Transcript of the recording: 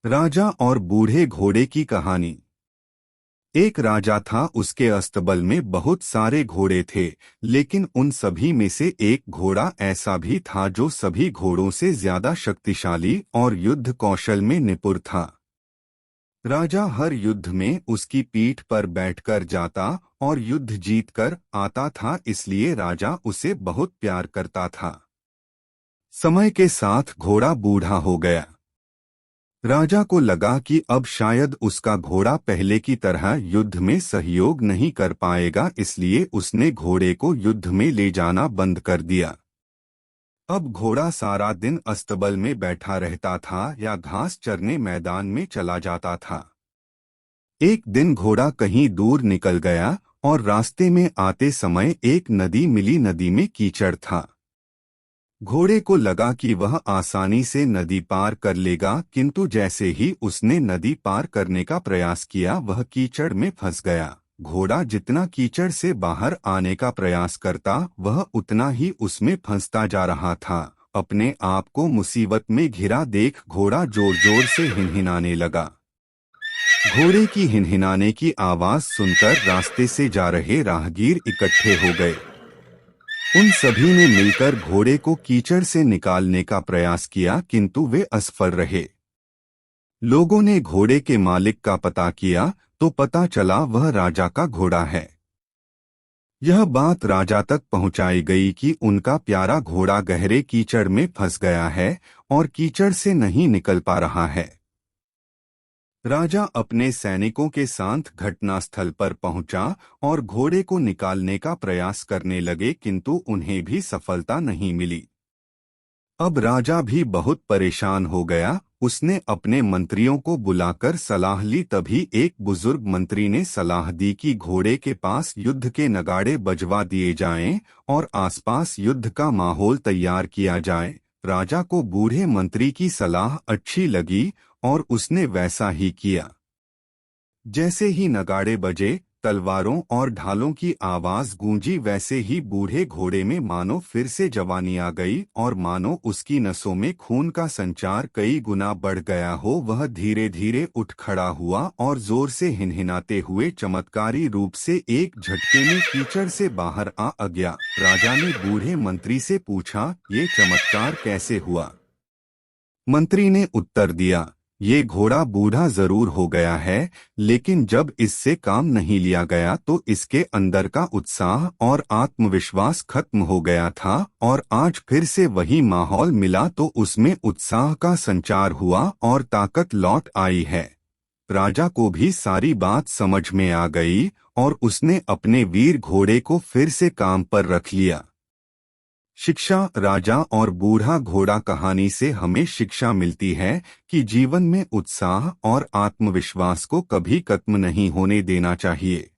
राजा और बूढ़े घोड़े की कहानी। एक राजा था, उसके अस्तबल में बहुत सारे घोड़े थे, लेकिन उन सभी में से एक घोड़ा ऐसा भी था जो सभी घोड़ों से ज्यादा शक्तिशाली और युद्ध कौशल में निपुण था। राजा हर युद्ध में उसकी पीठ पर बैठकर जाता और युद्ध जीतकर आता था, इसलिए राजा उसे बहुत प्यार करता था। समय के साथ घोड़ा बूढ़ा हो गया। राजा को लगा कि अब शायद उसका घोड़ा पहले की तरह युद्ध में सहयोग नहीं कर पाएगा, इसलिए उसने घोड़े को युद्ध में ले जाना बंद कर दिया। अब घोड़ा सारा दिन अस्तबल में बैठा रहता था या घास चरने मैदान में चला जाता था। एक दिन घोड़ा कहीं दूर निकल गया और रास्ते में आते समय एक नदी मिली। नदी में कीचड़ था। घोड़े को लगा कि वह आसानी से नदी पार कर लेगा, किंतु जैसे ही उसने नदी पार करने का प्रयास किया वह कीचड़ में फंस गया। घोड़ा जितना कीचड़ से बाहर आने का प्रयास करता वह उतना ही उसमें फंसता जा रहा था। अपने आप को मुसीबत में घिरा देख घोड़ा जोर जोर से हिनहिनाने लगा। घोड़े की हिनहिनाने की आवाज सुनकर रास्ते से जा रहे राहगीर इकट्ठे हो गए। उन सभी ने मिलकर घोड़े को कीचड़ से निकालने का प्रयास किया, किंतु वे असफल रहे। लोगों ने घोड़े के मालिक का पता किया तो पता चला वह राजा का घोड़ा है। यह बात राजा तक पहुंचाई गई कि उनका प्यारा घोड़ा गहरे कीचड़ में फंस गया है और कीचड़ से नहीं निकल पा रहा है। राजा अपने सैनिकों के साथ घटनास्थल पर पहुंचा और घोड़े को निकालने का प्रयास करने लगे, किंतु उन्हें भी सफलता नहीं मिली। अब राजा भी बहुत परेशान हो गया। उसने अपने मंत्रियों को बुलाकर सलाह ली। तभी एक बुजुर्ग मंत्री ने सलाह दी कि घोड़े के पास युद्ध के नगाड़े बजवा दिए जाएं और आसपास युद्ध का माहौल तैयार किया जाए। राजा को बूढ़े मंत्री की सलाह अच्छी लगी और उसने वैसा ही किया। जैसे ही नगाड़े बजे, तलवारों और ढालों की आवाज गूंजी, वैसे ही बूढ़े घोड़े में मानो फिर से जवानी आ गई और मानो उसकी नसों में खून का संचार कई गुना बढ़ गया हो। वह धीरे धीरे उठ खड़ा हुआ और जोर से हिनहिनाते हुए चमत्कारी रूप से एक झटके में कीचड़ से बाहर आ गया। राजा ने बूढ़े मंत्री से पूछा, ये चमत्कार कैसे हुआ? मंत्री ने उत्तर दिया, ये घोड़ा बूढ़ा जरूर हो गया है, लेकिन जब इससे काम नहीं लिया गया तो इसके अंदर का उत्साह और आत्मविश्वास खत्म हो गया था, और आज फिर से वही माहौल मिला तो उसमें उत्साह का संचार हुआ और ताकत लौट आई है। राजा को भी सारी बात समझ में आ गई और उसने अपने वीर घोड़े को फिर से काम पर रख लिया। शिक्षा। राजा और बूढ़ा घोड़ा कहानी से हमें शिक्षा मिलती है कि जीवन में उत्साह और आत्मविश्वास को कभी खत्म नहीं होने देना चाहिए।